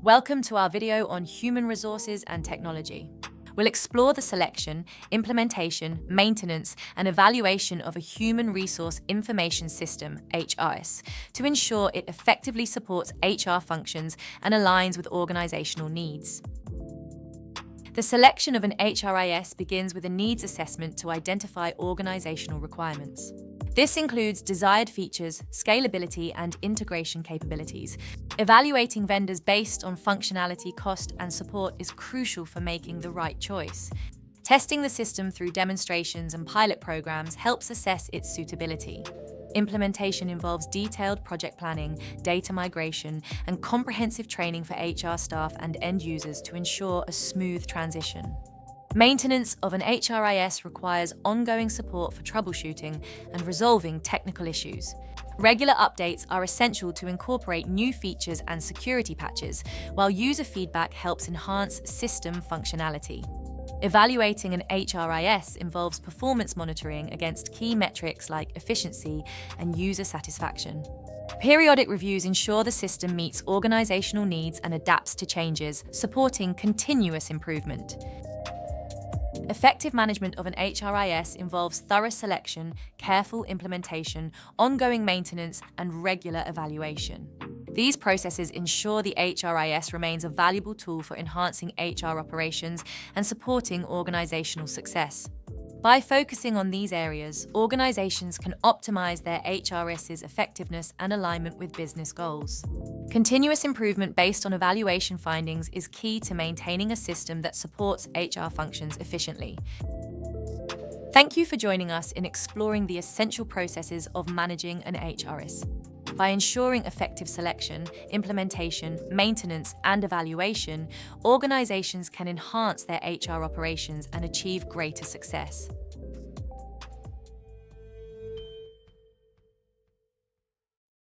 Welcome to our video on human resources and technology. We'll explore the selection, implementation, maintenance, and evaluation of a human resource information system, HRIS, to ensure it effectively supports HR functions and aligns with organizational needs. The selection of an HRIS begins with a needs assessment to identify organizational requirements. This includes desired features, scalability, and integration capabilities. Evaluating vendors based on functionality, cost, and support is crucial for making the right choice. Testing the system through demonstrations and pilot programs helps assess its suitability. Implementation involves detailed project planning, data migration, and comprehensive training for HR staff and end users to ensure a smooth transition. Maintenance of an HRIS requires ongoing support for troubleshooting and resolving technical issues. Regular updates are essential to incorporate new features and security patches, while user feedback helps enhance system functionality. Evaluating an HRIS involves performance monitoring against key metrics like efficiency and user satisfaction. Periodic reviews ensure the system meets organizational needs and adapts to changes, supporting continuous improvement. Effective management of an HRIS involves thorough selection, careful implementation, ongoing maintenance, and regular evaluation. These processes ensure the HRIS remains a valuable tool for enhancing HR operations and supporting organizational success. By focusing on these areas, organizations can optimize their HRS's effectiveness and alignment with business goals. Continuous improvement based on evaluation findings is key to maintaining a system that supports HR functions efficiently. Thank you for joining us in exploring the essential processes of managing an HRS. By ensuring effective selection, implementation, maintenance, and evaluation, organizations can enhance their HR operations and achieve greater success.